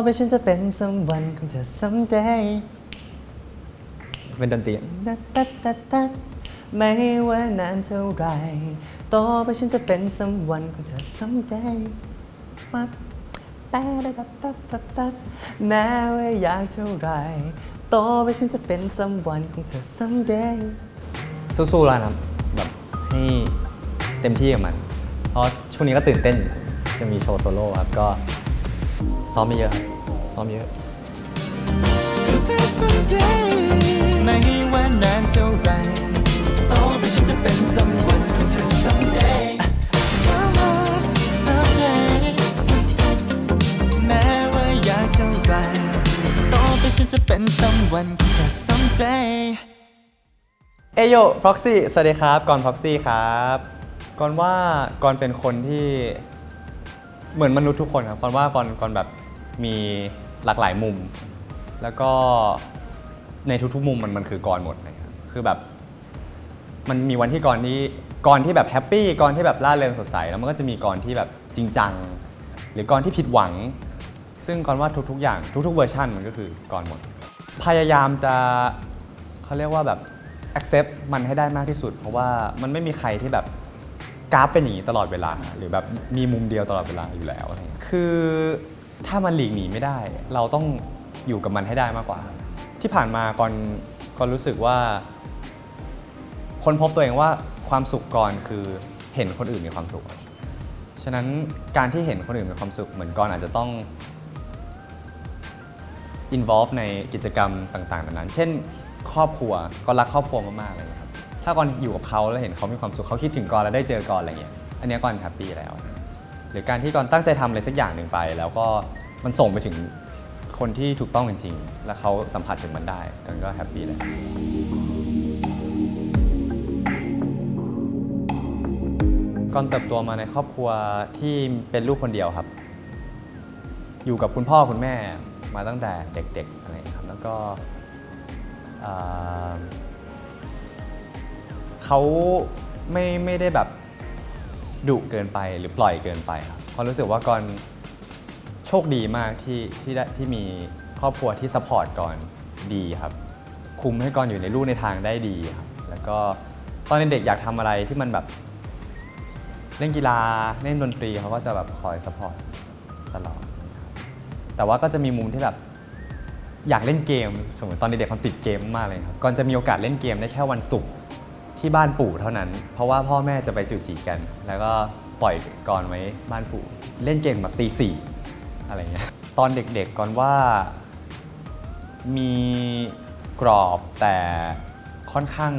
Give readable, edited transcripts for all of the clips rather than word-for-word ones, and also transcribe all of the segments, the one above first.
ไปฉันจะเป็น someone ของเธอ someday เป็นดนตรีไม่ว่านานเท่าไรโตไปฉันจะเป็น someone ของเธอ someday ปั๊บปั๊บแม้ว่าอยากเท่าไรโตไปฉันจะเป็น someone ของเธอ someday สู้ๆแล้วนะแบบให้เต็มที่กับมันเพราะช่วงนี้ก็ตื่นเต้นจะมีโชว์โซโล่ครับก็ซ้อมไม่เยอะครับซ้อมเยอะไม่ว่านานเท่าไรโตไปฉันจะเป็น someone ของเธอ someday แม้ว่าอยากเท่าไรโตไปฉันจะเป็น someone ของเธอ someday เอโย Proxy สวัสดีครับก่อน Proxy ครับก่อนว่าก่อนเป็นคนที่เหมือนมนุษย์ทุกคนครับก่อนว่าก่อนแบบมีหลากหลายมุมแล้วก็ในทุกๆมุมมันคือกรหมดนะครับคือแบบมันมีวันที่กรที่แบบแฮปปี้กรที่แบบร่าเริงสดใสแล้วมันก็จะมีกรที่แบบจริงจังหรือกรที่ผิดหวังซึ่งกรว่าทุกๆอย่างทุกๆเวอร์ชันมันก็คือกรหมดพยายามจะเขาเรียกว่าแบบ accept มันให้ได้มากที่สุดเพราะว่ามันไม่มีใครที่แบบกราฟเป็นอย่างนี้ตลอดเวลาหรือแบบมีมุมเดียวตลอดเวลาอยู่แล้วคือถ้ามันหลีกหนีไม่ได้เราต้องอยู่กับมันให้ได้มากกว่าที่ผ่านมาก่อนรู้สึกว่าค้นพบตัวเองว่าความสุขก่อนคือเห็นคนอื่นมีความสุขฉะนั้นการที่เห็นคนอื่นมีความสุขเหมือนก่อนอาจจะต้อง involve ในกิจกรรมต่างๆนั้นเช่นครอบครัวก็รักครอบครัวมากๆเลยครับถ้าก่อนอยู่กับเขาแล้วเห็นเขามีความสุขเขาคิดถึงก่อนแล้วได้เจอก่อนอะไรเงี้ยอันนี้ก่อนแฮปปี้แล้วหรือการที่ก่อนตั้งใจทำอะไรสักอย่างหนึ่งไปแล้วก็มันส่งไปถึงคนที่ถูกต้องจริงๆแล้วเขาสัมผัสถึงมันได้กันก็แฮปปี้เลยก่อนเติบโตมาในครอบครัวที่เป็นลูกคนเดียวครับอยู่กับคุณพ่อคุณแม่มาตั้งแต่เด็กๆอะไรครับแล้วก็เขาไม่ได้แบบดุเกินไปหรือปล่อยเกินไปครับเพราะรู้สึกว่าก่อนโชคดีมากที่มีครอบครัวที่ซัพพอร์ตก่อนดีครับคุมให้ก่อนอยู่ในลู่ในทางได้ดีครับแล้วก็ตอนเด็กอยากทำอะไรที่มันแบบเล่นกีฬาเล่นดนตรีเขาก็จะแบบคอยซัพพอร์ตตลอดแต่ว่าก็จะมีมุมที่แบบอยากเล่นเกมสมมติตอนเด็กๆเขาติดเกมมากเลยครับก่อนจะมีโอกาสเล่นเกมได้แค่วันศุกร์ที่บ้านปู่เท่านั้นเพราะว่าพ่อแม่จะไปจูจีกันแล้วก็ปล่อยก่อนไว้บ้านปู่เล่นเกมแบบตี 4อะไรเงี้ยตอนเด็กๆก่อนว่ามีกรอบแต่ค่อนข้าง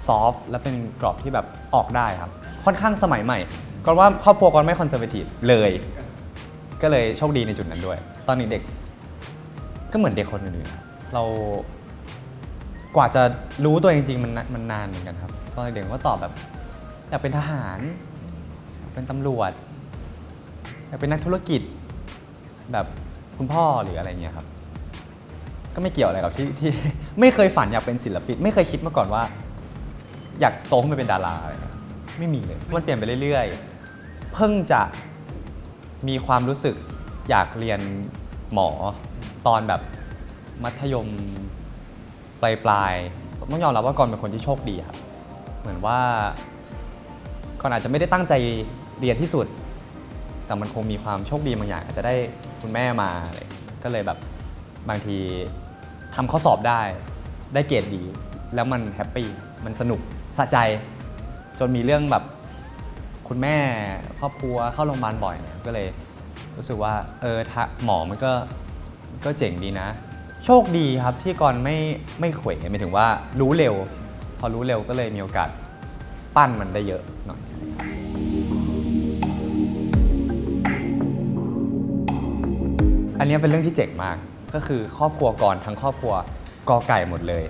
ซอฟต์และเป็นกรอบที่แบบออกได้ครับค่อนข้างสมัยใหม่ก่อนว่าครอบครัวก่อนไม่คอนเซอร์เวทีฟเลยก็เลยโชคดีในจุดนั้นด้วยตอนเด็กก็เหมือนเด็กคนอื่นๆเรากว่าจะรู้ตัวจริงๆมันนานเหมือนกันครับตอนเด็กก็ตอบแบบอยากเป็นทหารเป็นตำรวจอยากเป็นนักธุรกิจแบบคุณพ่อหรืออะไรเงี้ยครับก็ไม่เกี่ยวอะไรกับที่ไม่เคยฝันอยากเป็นศิลปินไม่เคยคิดมาก่อนว่าอยากโตขึ้นไปเป็นดาราอะไรไม่มีเลยมันเปลี่ยนไปเรื่อยๆเพิ่งจะมีความรู้สึกอยากเรียนหมอตอนแบบมัธยมปลายต้องยอมรับว่าก่อนเป็นคนที่โชคดีครับเหมือนว่าก่อนอาจจะไม่ได้ตั้งใจเรียนที่สุดแต่มันคงมีความโชคดีบางอย่างอาจจะได้คุณแม่มาอะไรก็เลยแบบบางทีทำข้อสอบได้เกรดดีแล้วมันแฮปปี้มันสนุกสะใจจนมีเรื่องแบบคุณแม่ครอบครัวเข้าโรงพยาบาลบ่อยเนี่ยก็เลยรู้สึกว่าหมอมันก็เจ๋งดีนะโชคดีครับที่ก่อนไม่เขวหมายถึงว่ารู้เร็วพอรู้เร็วก็เลยมีโอกาสปั้นมันได้เยอะหน่อยอันนี้เป็นเรื่องที่เจ๋งมากก็คือครอบครัวก่อนทั้งครอบครัวกอไก่หมดเลย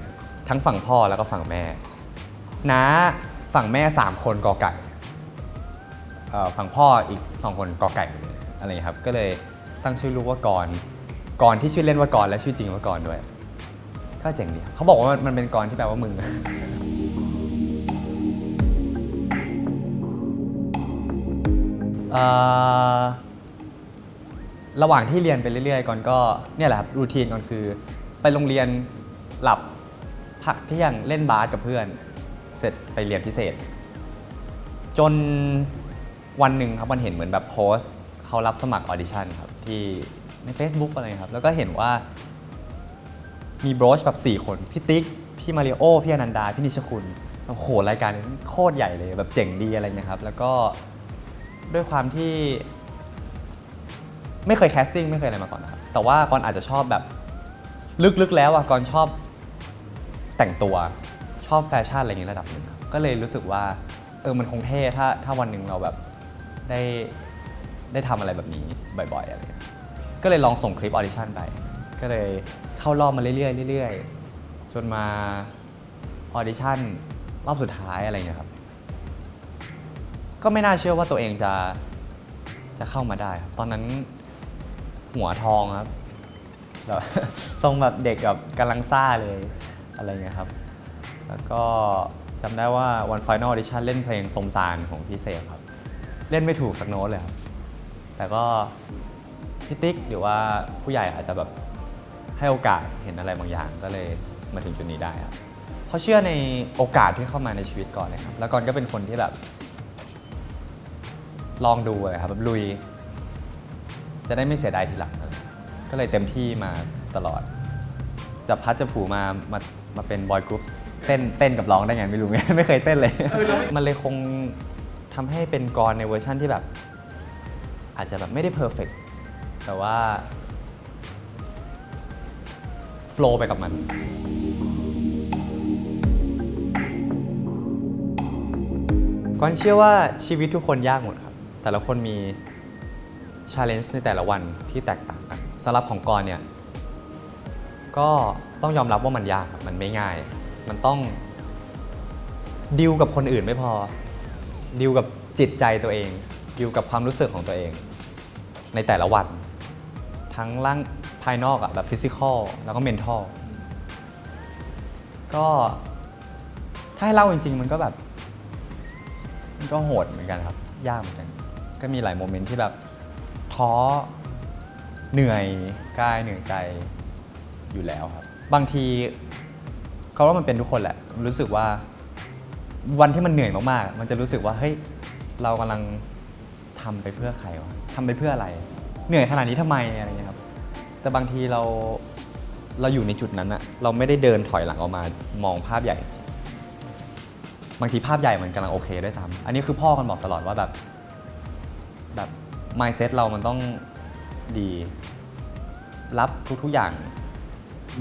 ทั้งฝั่งพ่อแล้วก็ฝั่งแม่น้าฝั่งแม่3คนกอไก่ฝั่งพ่ออีก2คนกอไก่อะไรอย่างนี้ครับก็เลยตั้งชื่อลูกว่ากรที่ชื่อเล่นว่ากรและชื่อจริงว่ากรด้วยก็เจ๋งดีเขาบอกว่ามันเป็นกรที่แปลว่ามึง ระหว่างที่เรียนไปเรื่อยๆก่อนก็เนี่ยแหละครับรูทีนก่อนคือไปโรงเรียนหลับพักเที่ยงเล่นบาสกับเพื่อนเสร็จไปเรียนพิเศษ จนวันหนึ่งครับมันเห็นเหมือนแบบโพสต์เขารับสมัครออดิชั่นครับที่ใน Facebook อะไรครับแล้วก็เห็นว่ามีโบรชแบบ4 คนพี่ติ๊กพี่มาริโอพี่อนันดาพี่นิชคุณโอ้โหรายการนี้โคตรใหญ่เลยแบบเจ๋งดีอะไรเงี้ยครับแล้วก็ด้วยความที่ไม่เคยแคสติ้งไม่เคยอะไรมาก่อนนะครับแต่ว่าก่อนอาจจะชอบแบบลึกๆแล้วอ่ะก่อนชอบแต่งตัวชอบแฟชั่นอะไรเงี้ยระดับหนึ่งครับก็เลยรู้สึกว่ามันคงเท่ถ้าวันหนึ่งเราแบบได้ทำอะไรแบบนี้บ่อยๆอะไรเงี้ยก็เลยลองส่งคลิปออดิชั่นไปก็เลยเข้ารอบมาเรื่อยๆจนมาออดิชั่นรอบสุดท้ายอะไรเงี้ยครับก็ไม่น่าเชื่อว่าตัวเองจะเข้ามาได้ครับตอนนั้นหัวทองครับแบบ ทรงแบบเด็กแบบกำลังซ่าเลยอะไรเงี้ยครับแล้วก็จำได้ว่าวัน Final Audition เล่นเพลงสมสารของพี่เสกครับเล่นไม่ถูกสักโน้ตเลยครับแต่ก็พี่ติ๊กหรือว่าผู้ใหญ่อาจจะแบบให้โอกาสเห็นอะไรบางอย่างก็เลยมาถึงจุดนี้ได้ครับเขาเชื่อในโอกาสที่เข้ามาในชีวิตก่อนเลยครับแล้วก่อนก็เป็นคนที่แบบลองดูเลยครับแบบลุยจะได้ไม่เสียดายทีหลังก็เลยเต็มที่มาตลอดจะพัดจะผูมาเป็นบอยกรุ๊ปเต้นกับร้องได้ไงไม่รู้ไง ไม่เคยเต้นเลย มันเลยคงทำให้เป็นกรในเวอร์ชั่นที่แบบอาจจะแบบไม่ได้เพอร์เฟกต์แต่ว่าโฟลว์ไปกับมันก่อนเชื่อว่าชีวิตทุกคนยากหมดครับแต่ละคนมี challenge ในแต่ละวันที่แตกต่างกันสำหรับของกรเนี่ยก็ต้องยอมรับว่ามันยากครับมันไม่ง่ายมันต้องดีลกับคนอื่นไม่พอดีลกับจิตใจตัวเองดีลกับความรู้สึกของตัวเองในแต่ละวันทั้งร่างภายนอกอะแบบฟิสิกอลแล้วก็เมนทัลก็ถ้าให้เล่าจริงๆมันก็แบบมันก็โหดเหมือนกันครับยากเหมือนกันก็มีหลายโมเมนต์ที่แบบท้อเหนื่อยกายเหนื่อยใจอยู่แล้วครับบางทีเขาว่ามันเป็นทุกคนแหละรู้สึกว่าวันที่มันเหนื่อยมากๆมันจะรู้สึกว่าเฮ้ยเรากำลังทำไปเพื่อใครวะทำไปเพื่ออะไรเหนื่อยขนาดนี้ทำไมอะไรเงี้ยครับแต่บางทีเราอยู่ในจุดนั้นอะเราไม่ได้เดินถอยหลังออกมามองภาพใหญ่บางทีภาพใหญ่มันกำลังโอเคด้วยซ้ำอันนี้คือพ่อกันบอกตลอดว่าแบบ mindset เรามันต้องดีรับทุกๆอย่าง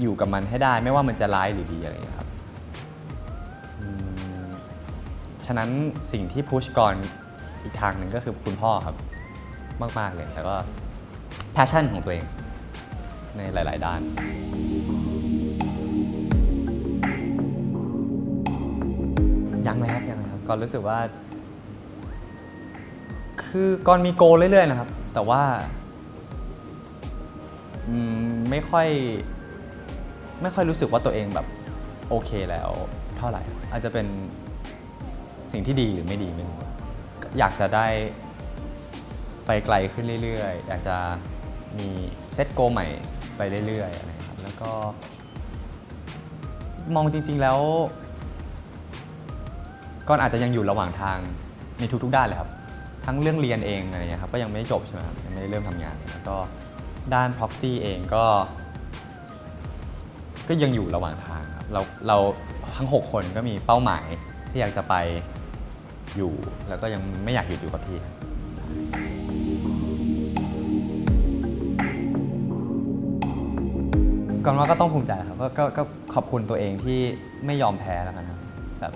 อยู่กับมันให้ได้ไม่ว่ามันจะร้ายหรือดีอะไรอย่างเงี้ยครับฉะนั้นสิ่งที่พุชก่อนอีกทางหนึ่งก็คือคุณพ่อครับมากๆเลยแล้วก็ passion ของตัวเองในหลายๆด้านยังเลยครับก่อนรู้สึกว่าคือก่อนมีโกลเรื่อยๆนะครับแต่ว่าไม่ค่อยรู้สึกว่าตัวเองแบบโอเคแล้วเท่าไหร่อาจจะเป็นสิ่งที่ดีหรือไม่ดีไม่รู้อยากจะได้ไปไกลขึ้นเรื่อยๆอยากจะมีเซตโกใหม่ไปเรื่อยๆนะครับแล้วก็มองจริงๆแล้วก่อนอาจจะยังอยู่ระหว่างทางในทุกๆด้านเลยครับทั้งเรื่องเรียนเองอะไรเงี้ยครับก็ยังไม่จบใช่ไหมครับยังไม่ได้เริ่มทำงานแล้วก็ด้าน proxy เองก็ยังอยู่ระหว่างทางครับเราทั้ง6 คนก็มีเป้าหมายที่อยากจะไปอยู่แล้วก็ยังไม่อยากอยู่กับที่ก่อนว่าก็ต้องภูมิใจครับก็ขอบคุณตัวเองที่ไม่ยอมแพ้แล้วกันครับแบบ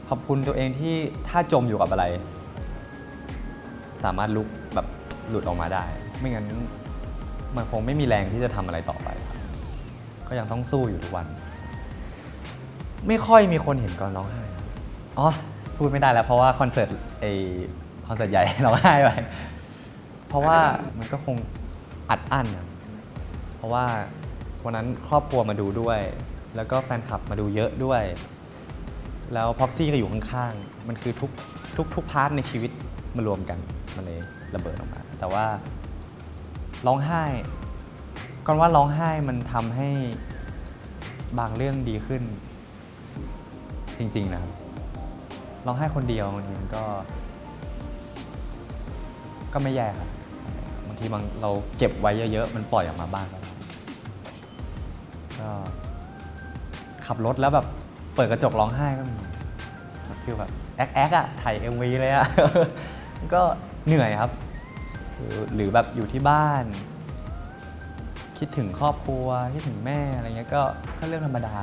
ขอบคุณตัวเองที่ถ้าจมอยู่กับอะไรสามารถลุกแบบหลุดออกมาได้ไม่งั้นมันคงไม่มีแรงที่จะทำอะไรต่อไปก็ยังต้องสู้อยู่ทุกวันไม่ค่อยมีคนเห็นก่อนร้องไห้อ๋อพูดไม่ได้แล้วเพราะว่าคอนเสิร์ตใหญ่ร้องไห้ไปเพราะว่ามันก็คงอัดอั้นเพราะว่าวันนั้นครอบครัวมาดูด้วยแล้วก็แฟนคลับมาดูเยอะด้วยแล้วพ็อกซี่ก็อยู่ข้างๆมันคือทุกพาร์ทในชีวิตมารวมกันมันเลยระเบิดออกมาแต่ว่า ร้องไห้ก่อนว่าร้องไห้มันทำให้บางเรื่องดีขึ้นจริงๆนะครับร้องไห้คนเดียวบางทีมันก็ไม่แย่ครับบางทีเราเก็บไว้เยอะๆมันปล่อยออกมาบ้างก็ขับรถแล้วแบบเปิดกระจกร้องไห้ก็มีฟีลแบบแอ๊กอะถ่าย MV เลยอะ ก็เหนื่อยครับหรือแบบอยู่ที่บ้านคิดถึงครอบครัวคิดถึงแม่อะไรเงี้ยก็เรื่องธรรมดา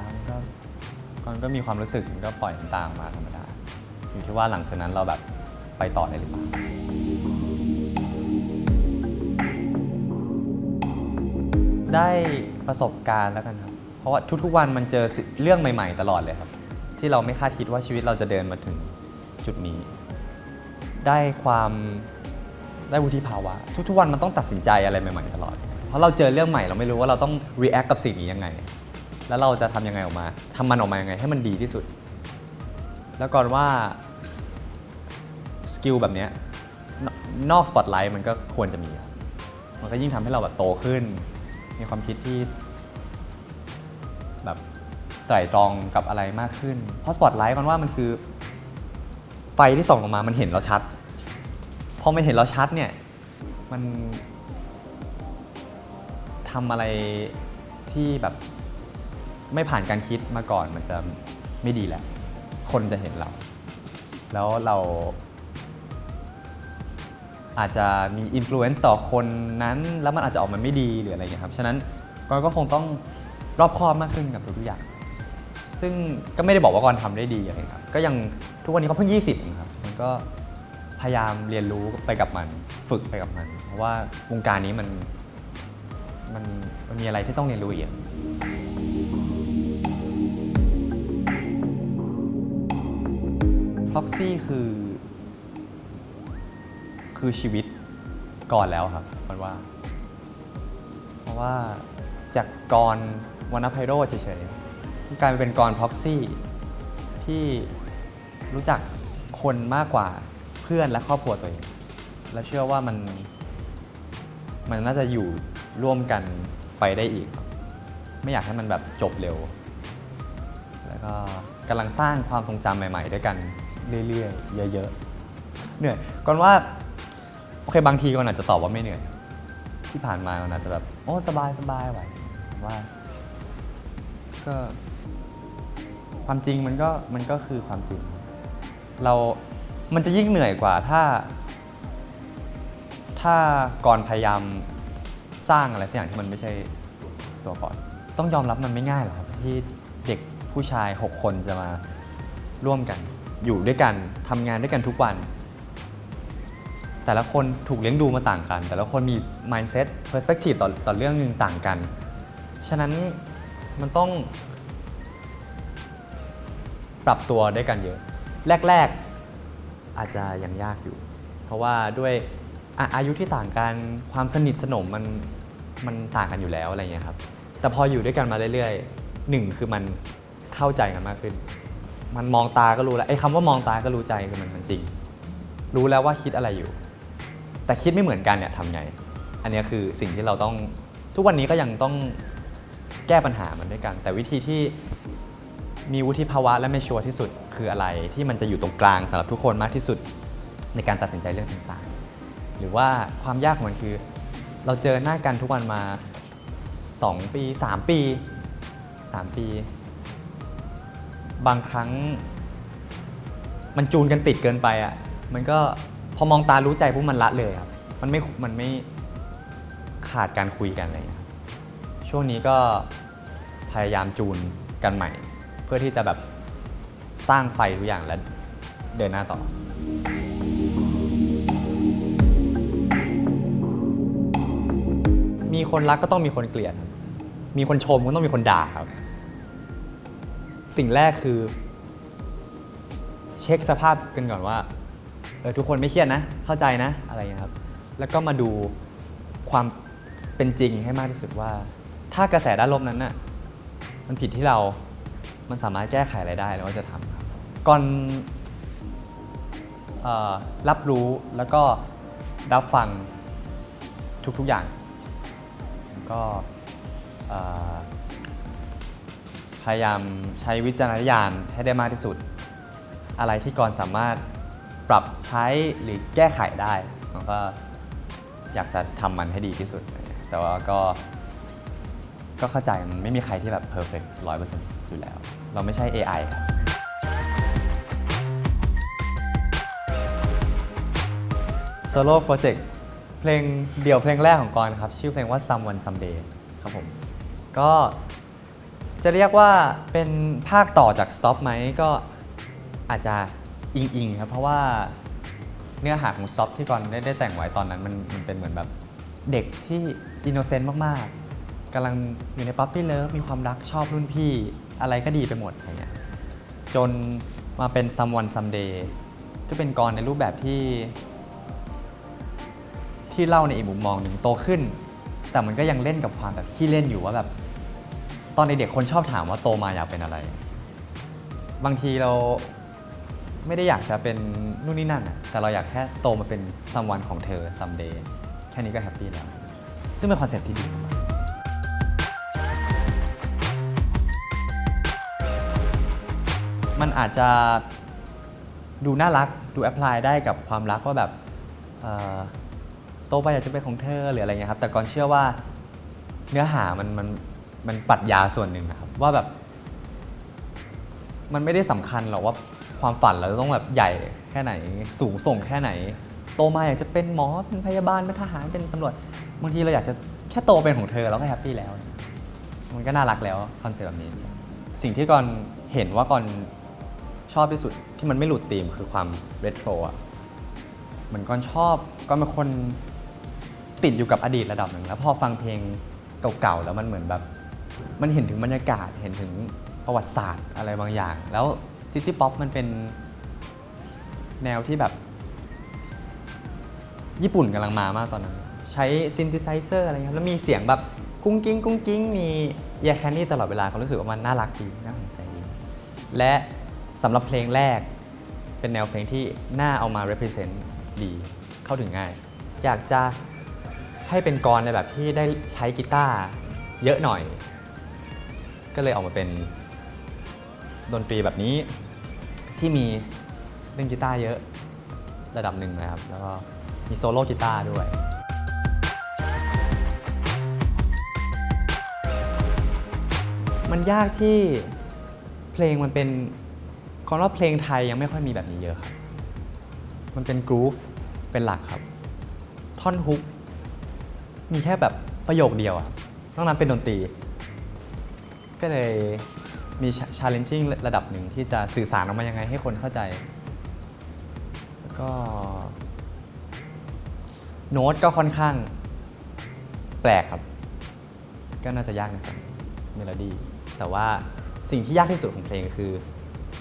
ก็มีความรู้สึกก็ปล่อยมันตามมาธรรมดาอยู่ที่ว่าหลังจากนั้นเราแบบไปต่อได้หรือเปล่าได้ประสบการณ์แล้วกันครับเพราะว่าทุกๆวันมันเจอเรื่องใหม่ๆตลอดเลยครับที่เราไม่คาดคิดว่าชีวิตเราจะเดินมาถึงจุดนี้ได้วุฒิภาวะทุกๆวันมันต้องตัดสินใจอะไรใหม่ๆตลอดเพราะเราเจอเรื่องใหม่เราไม่รู้ว่าเราต้อง react กับสิ่งนี้ยังไงแล้วเราจะทำยังไงออกมาทำมันออกมายังไงให้มันดีที่สุดแล้วก่อนว่าสกิลแบบนี้นอกสปอตไลท์มันก็ควรจะมีมันก็ยิ่งทำให้เราแบบโตขึ้นมีความคิดที่แบบไตร่ตรองกับอะไรมากขึ้นเพราะสปอตไลท์ก่อนว่ามันคือไฟที่ส่องออกมามันเห็นเราชัดพอมันเห็นเราชัดเนี่ยมันทำอะไรที่แบบไม่ผ่านการคิดมาก่อนมันจะไม่ดีแล้วคนจะเห็นเราแล้วเราอาจจะมีอิ f ฟลูเอนซ์ต่อคนนั้นแล้วมันอาจจะออกมาไม่ดีหรืออะไรอย่างเงี้ยครับฉะนั้นก็คงต้องรอบคอบมากขึ้นกับทุกอย่างซึ่งก็ไม่ได้บอกว่ากรทำได้ดีอะไรครับก็ยังทุกวันนี้เขาเพิ่ง20นะครับมันก็พยายามเรียนรู้ไปกับมันฝึกไปกับมันเพราะว่าวงการนี้มันมีอะไรที่ต้องเรียนรู้อีกพ็อกซี่คือชีวิตก่อนแล้วครับมันว่าเพราะว่าจากกรวรรณไพโรจน์เฉยๆกลายเป็นกรพ็อกซี่ที่รู้จักคนมากกว่าเพื่อนและครอบครัวตัวเองและเชื่อว่ามันน่าจะอยู่ร่วมกันไปได้อีกไม่อยากให้มันแบบจบเร็วแล้วก็กำลังสร้างความทรงจำใหม่ๆด้วยกันเรื่อยๆเยอะๆเหนื่อยก่อนว่าโอเคบางทีก่อนอาจจะตอบว่าไม่เหนื่อยที่ผ่านมาก่อนอาจจะแบบโอ้สบายไหวว่าก็ความจริงมันก็คือความจริงมันจะยิ่งเหนื่อยกว่าถ้าก่อนพยายามสร้างอะไรสักอย่างที่มันไม่ใช่ตัวก่อนต้องยอมรับมันไม่ง่ายหรอกครับที่เด็กผู้ชาย6คนจะมาร่วมกันอยู่ด้วยกันทำงานด้วยกันทุกวันแต่ละคนถูกเลี้ยงดูมาต่างกันแต่ละคนมี mindset perspective ต่อเรื่องนึงต่างกันฉะนั้นมันต้องปรับตัวด้วยกันเยอะแรกๆอาจจะยังยากอยู่เพราะว่าด้วยอายุที่ต่างกันความสนิทสนมมันต่างกันอยู่แล้วอะไรเงี้ยครับแต่พออยู่ด้วยกันมาเรื่อยๆ1คือมันเข้าใจกันมากขึ้นมันมองตาก็รู้แล้วไอ้คำว่ามองตาก็รู้ใจคือมันจริงรู้แล้วว่าคิดอะไรอยู่แต่คิดไม่เหมือนกันเนี่ยทำไงอันนี้คือสิ่งที่เราต้องทุกวันนี้ก็ยังต้องแก้ปัญหามันด้วยกันแต่วิธีที่มีวุฒิภาวะและไม่ชัวร์ที่สุดคืออะไรที่มันจะอยู่ตรงกลางสำหรับทุกคนมากที่สุดในการตัดสินใจเรื่องต่างๆหรือว่าความยากของมันคือเราเจอหน้ากันทุกวันมา2 ปี 3 ปีบางครั้งมันจูนกันติดเกินไปอ่ะมันก็พอมองตารู้ใจปุ๊บมันละเลยครับมันไม่ขาดการคุยกันอะไรอย่างเงี้ยช่วงนี้ก็พยายามจูนกันใหม่เพื่อที่จะแบบสร้างไฟทุกอย่างและเดินหน้าต่อมีคนรักก็ต้องมีคนเกลียดมีคนชมก็ต้องมีคนด่าครับสิ่งแรกคือเช็คสภาพกันก่อนว่าทุกคนไม่เครียดนะเข้าใจนะอะไรอย่างนี้ครับแล้วก็มาดูความเป็นจริงให้มากที่สุดว่าถ้ากระแสด้านลบนั้นน่ะมันผิดที่เรามันสามารถแก้ไขอะไรได้แล้วก็จะทำก่อนรับรู้แล้วก็รับฟังทุกอย่าง ก็เอ่อพยายามใช้วิจารณญาณให้ได้มากที่สุดอะไรที่กรสามารถปรับใช้หรือแก้ไขได้มันก็อยากจะทำมันให้ดีที่สุดแต่ว่าก็เข้าใจมันไม่มีใครที่แบบ perfect 100% อยู่แล้วเราไม่ใช่ AI ครับโซโล่โปรเจกต์เพลงเดี่ยวเพลงแรกของกรครับชื่อเพลงว่า Someone Someday ครับผมก็จะเรียกว่าเป็นภาคต่อจาก Stop ไหมก็อาจจะอิงครับเพราะว่าเนื้อหาของ Stop ที่กรได้แต่งไว้ตอนนั้นมันเป็นเหมือนแบบเด็กที่อินโนเซนต์มากๆกำลังอยู่ในป๊อปปี้เลิฟมีความรักชอบรุ่นพี่อะไรก็ดีไปหมดอะไรเงี้ยจนมาเป็น Someone Someday ก็เป็นกรในรูปแบบที่เล่าในอีกมุมมองหนึ่งโตขึ้นแต่มันก็ยังเล่นกับความแบบขี้เล่นอยู่ว่าแบบตอนเด็กๆคนชอบถามว่าโตมาอยากเป็นอะไรบางทีเราไม่ได้อยากจะเป็นนู่นนี่นั่นแต่เราอยากแค่โตมาเป็น someone ของเธอ someday แค่นี้ก็แฮปปี้แล้วซึ่งเป็นคอนเซ็ปต์ที่ดีมากมันอาจจะดูน่ารักดูแอพพลายได้กับความรักว่าแบบโตไปอยากจะเป็นของเธอหรืออะไรเงี้ยครับแต่ก่อนเชื่อว่าเนื้อหามันปรัชญาส่วนหนึ่งนะครับว่าแบบมันไม่ได้สำคัญหรอกว่าความฝันเราต้องแบบใหญ่แค่ไหนสูงส่งแค่ไหนโตมาอยากจะเป็นหมอเป็นพยาบาลเป็นทหารเป็นตำรวจบางทีเราอยากจะแค่โตเป็นของเธอเราก็แฮปปี้แล้วมันก็น่ารักแล้วคอนเซ็ปต์แบบนี้สิ่งที่ก่อนเห็นว่าก่อนชอบที่สุดที่มันไม่หลุดธีมคือความเรโทรอ่ะเหมือนก่อนชอบก่อนเป็นคนติดอยู่กับอดีตระดับหนึ่งแล้วพอฟังเพลงเก่าๆแล้วมันเหมือนแบบมันเห็นถึงบรรยากาศเห็นถึงประวัติศาสตร์อะไรบางอย่างแล้วซิตี้ป๊อปมันเป็นแนวที่แบบญี่ปุ่นกำลังมามากตอนนั้นใช้ซินธิไซเซอร์อะไรเงี้ยแล้วมีเสียงแบบกุ้งกิ้งกุ้งกิ้งมีแยกแคนนี่ตลอดเวลาเขารู้สึกว่ามันน่ารักดีน่าสนใจดีและสำหรับเพลงแรกเป็นแนวเพลงที่น่าเอามา represent ดีเข้าถึงง่ายอยากจะให้เป็นกรในแบบที่ได้ใช้กีตาร์เยอะหน่อยก็เลยออกมาเป็นดนตรีแบบนี้ที่มีเล่นกีตาร์เยอะระดับหนึ่งนะครับแล้วก็มีโซโล่กีตาร์ด้วยมันยากที่เพลงมันเป็นคำว่าเพลงไทยยังไม่ค่อยมีแบบนี้เยอะครับมันเป็นกรูฟเป็นหลักครับท่อนฮุกมีแค่แบบประโยคเดียวนอกนั้นเป็นดนตรีก็เลยมี challenging ระดับหนึ่งที่จะสื่อสารออกมายังไงให้คนเข้าใจแล้วก็โน้ตก็ค่อนข้างแปลกครับก็น่าจะยากในส่วนเมโลดี้แต่ว่าสิ่งที่ยากที่สุดของเพลงคือ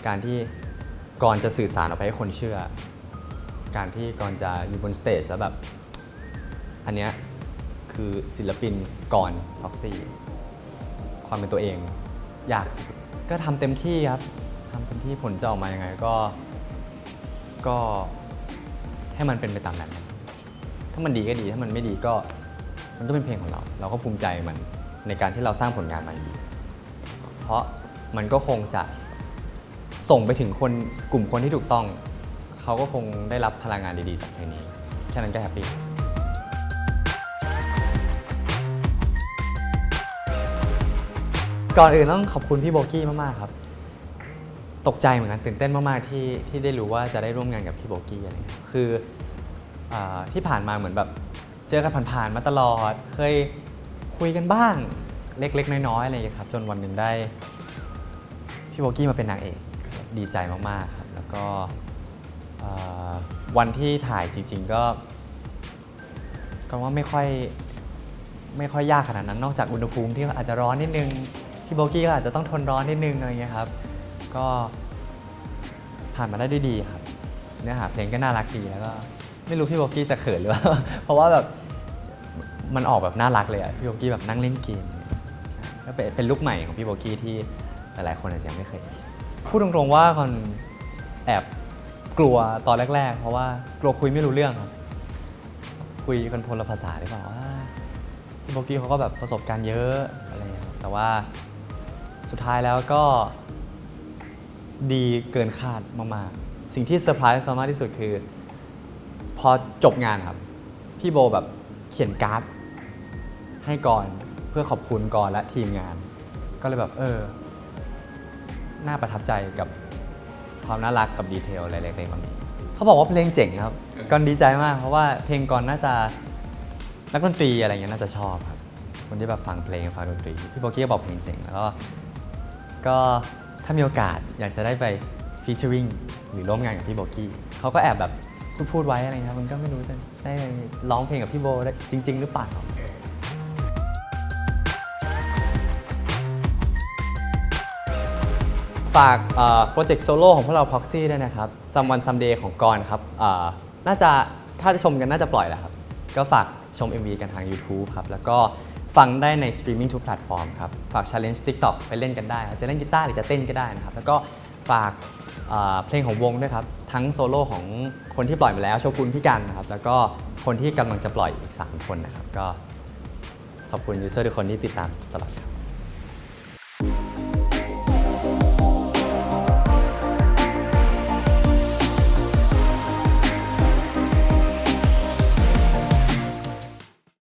การที่ก่อนจะสื่อสารออกไปให้คนเชื่อการที่ก่อนจะอยู่บนสเตจแล้วแบบอันเนี้ยคือศิลปินก่อนล็อกซี่ความเป็นตัวเองยากสุดก็ทำเต็มที่ครับทำเต็มที่ผลจะออกมายังไงก็ให้มันเป็นไปตามนั้นถ้ามันดีก็ดีถ้ามันไม่ดีก็มันก็เป็นเพลงของเราก็ภูมิใจมันในการที่เราสร้างผลงานมาดีเพราะมันก็คงจะส่งไปถึงกลุ่มคนที่ถูกต้องเขาก็คงได้รับพลังงานดีๆจากเพลงนี้แค่นั้นก็แฮปปี้ก่อนอื่นต้องขอบคุณพี่โบกี้มากๆครับตกใจเหมือนกันตื่นเต้นมากๆที่ได้รู้ว่าจะได้ร่วมงานกับพี่โบกี้อะไรเงี้ยคือที่ผ่านมาเหมือนแบบเจอกันผ่านๆมาตลอดเคยคุยกันบ้างเล็กๆน้อยๆอะไรอย่างเงี้ยครับจนวันหนึ่งได้พี่โบกี้มาเป็นนางเอกดีใจมากๆครับแล้วก็วันที่ถ่ายจริงๆก็ว่าไม่ค่อยยากขนาดนั้นนอกจากอุณหภูมิที่อาจจะร้อนนิดนึงพี่โบกี้ก็อาจจะต้องทนร้อนนิดนึงอะไรเงี้ยครับก็ผ่านมาได้ด้วยดีครับเนื้อหาเพลงก็น่ารักดีแล้วก็ไม่รู้พี่โบกี้จะเขินหรือเปล่า เพราะว่าแบบมันออกแบบน่ารักเลยอะพี่โบกี้แบบนั่งเล่นเกมใช่ก็เป็นลุคใหม่ของพี่โบกี้ที่หลายๆคนอาจจะยังไม่เคยพูดตรงๆว่าคนแอบกลัวตอนแรกๆเพราะว่ากลัวคุยไม่รู้เรื่องครับคุยกันคนละภาษาหรือเปล่าว่า พี่โบกี้เขาก็แบบประสบการณ์เยอะอะไรเงี้ยครับแต่ว่าสุดท้ายแล้วก็ดีเกินคาดมากๆสิ่งที่เซอร์ไพรส์มากที่สุดคือพอจบงานครับพี่โบแบบเขียนการ์ดให้กรเพื่อขอบคุณกรและทีมงาน ก็เลยแบบน่าประทับใจกับความน่ารักกับดีเทลอะไรเล็กๆแบบนี้เขาบอกว่าเพลงเจ๋งครับกรดีใจมากเพราะว่าเพลงกรน่าจะนักดนตรีอะไรเงี้ยน่าจะชอบครับคนที่แบบฟังเพลงฟังดนตรีพี่โบกี้ก็บอกเพลงเจ๋งแล้วก็ถ้ามีโอกาสอยากจะได้ไปฟีเจอริงหรือร่วมงานกับพี่โบกี้เขาก็แอบแบบพูดไว้อะไรเงี้ยมันก็ไม่รู้จะได้ร้องเพลงกับพี่โบได้จริงๆหรือเปล่าฝากโปรเจกต์โซโล่ของพวกเรา Proxy ด้วยนะครับ Someone Someday ของกรครับน่าจะถ้าได้ชมกันน่าจะปล่อยแล้วครับก็ฝากชม MV กันทาง YouTube ครับแล้วก็ฟังได้ในสตรีมมิ่งทุกแพลตฟอร์มครับฝาก Challenge TikTok ไปเล่นกันได้จะเล่นกีตาร์หรือจะเต้นก็ได้นะครับแล้วก็ฝากเพลงของวงด้วยครับทั้งโซโล่ของคนที่ปล่อยมาแล้วโชกุนพี่กันนะครับแล้วก็คนที่กำลังจะปล่อยอีก3คนนะครับก็ขอบคุณยูเซอร์ทุกคนที่ติดตามตลอดครับ